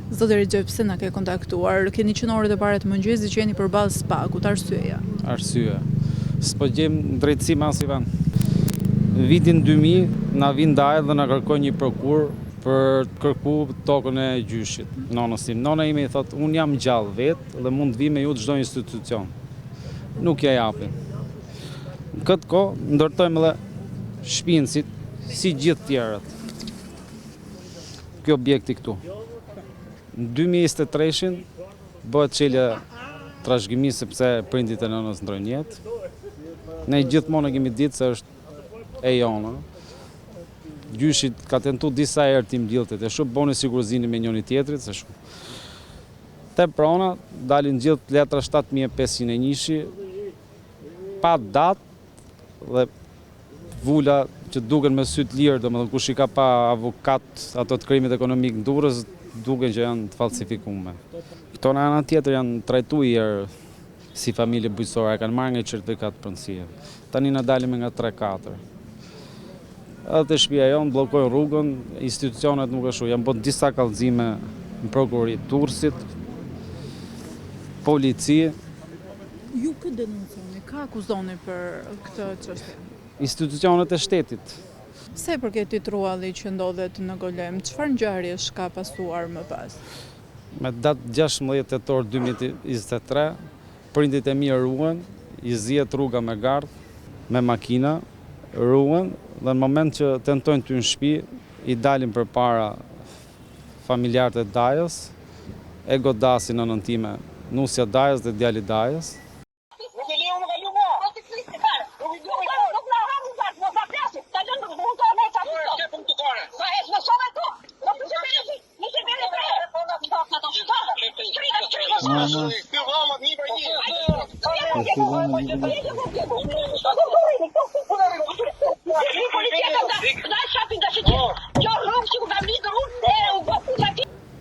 Zotëri Gjoj, pse na ke kontaktuar? Keni qenë orët e para të mëngjesit që jeni përballë SPAK-ut, arsyeja? Arsye. S'po gjejmë drejtësi mas i vend. Vitin 2000 na vin ndaj dhe na kërkoi një prokur për të kërkuar tokën e gjyshit. Nonës tim. Nona ime i thot, unë jam gjallë vetë dhe mund të vi me ju të çdo institucion. Nuk ja japin. Në këtë kohë ndërtojmë edhe shtëpinë si gjithë tjerët. Ky objekti këtu. Në 2023 bëhet çelja trashëgimi sepse prindit e nënës ndrojnë jetë. Ne gjithmonë e kemi ditë se është e jona. Gjyshi ka tentuar disa herë të mbjelltet, e shumë boni sigurizinë me njëri tjetrit, se shumë. Te prona dalin gjithë letra 7501 pa datë dhe vula që duken me sy të lirë, domethënë kush i ka pa avokat ato të krimit ekonomik në Durrës, duken që janë të falsifikuar. Këto në anën tjetër janë trajtuar si familje bujqësore, kanë marrë nga certifikat pronësie. Tani na dalim nga 3-4. Edhe te shtëpia jonë bllokojnë rrugën, institucionet nuk e shoh, janë bërë disa kallëzime në prokurori të Durrësit, polici. Ju këtë denonconi, ka akuzoni për këtë çështje? Institucionet e shtetit. Sa i përket këtij trulli që ndodhet në Golem, çfarë ngjarjesh ka pasuar më pas? Me datë 16 tetor 2023, prindit e mi ruhen, i zihet rruga me gardh, me makina, ruhen dhe në moment që tentojnë të hyjnë në shtëpi, i dalin përpara familjarët e Dajës, e godasin nënën time, nusja Dajës dhe djali Dajës.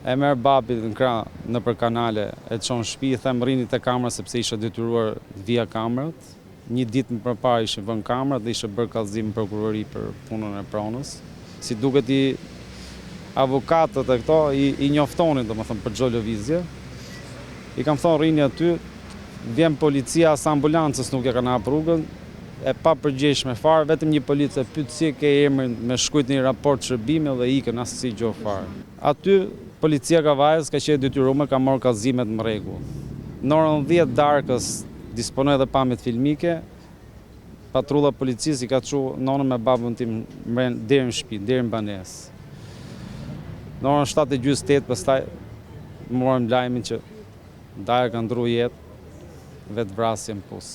E merë babit në krah nëpër kanale, e çon shtëpi, i them rrini te kamera sepse isha detyruar via kamerat. Një ditë më përpara ishin vënë kamerat dhe ishte bërë kallëzim në prokurori për punën e pronës. Si duket i avokatët e këto i njoftonin domethënë për çdo lëvizje. I kam thonë rrini aty, vjen policia as ambulancës nuk e kanë hap rrugën, e pa përgjegjshme fare, vetëm një policë pyet si ke emrin me shkruajt një raport shërbimi dhe ikën asnjë gjë fare. Aty policia Kavajës ka qenë detyruar, ka marrë kallëzimet në rregull. Në orën 10 darkës disponoi edhe pamjet filmike. Patrulla policisë i ka çu nonën me babën tim deri në shtëpi, deri në banesë. Në orën 7:48 pastaj morëm lajmin që Daja ka ndruar jetë, vetë vrasje në pus.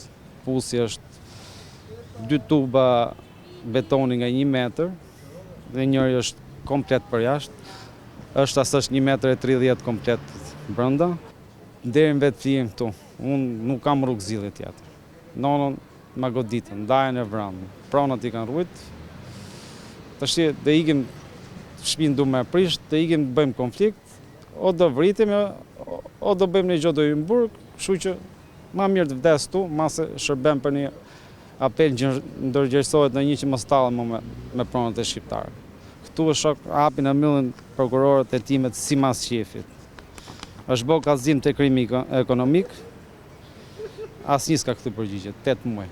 Pusi është 2 tuba betoni nga 1 metër dhe njëri është komplet për jashtë. Është asaj 1,30 metër komplet brenda. Deri në vetë flijen këtu. Unë nuk kam rrugë zgjidhje tjetër. Nonën ma goditën, Dajën e vranë. Pronat i kanë rujt. Tash dhe ikim shtëpinë du me prisht, dhe ikim të bëjmë konflikt, o do vritim, o do bëjmë një gjë do hyjmë burg, kështu që ma mirë të vdes tu, mase shërbem për një apel që ndërgjegjësohet në një që mos tallen më me pronat e shqiptarë. Këtu e shok hapin e mbyllin prokurorët e timet si mas qefit. Është bërë kallëzim te krimi ekonomik, asnjë s'ka këtë përgjigje, 8 muaj.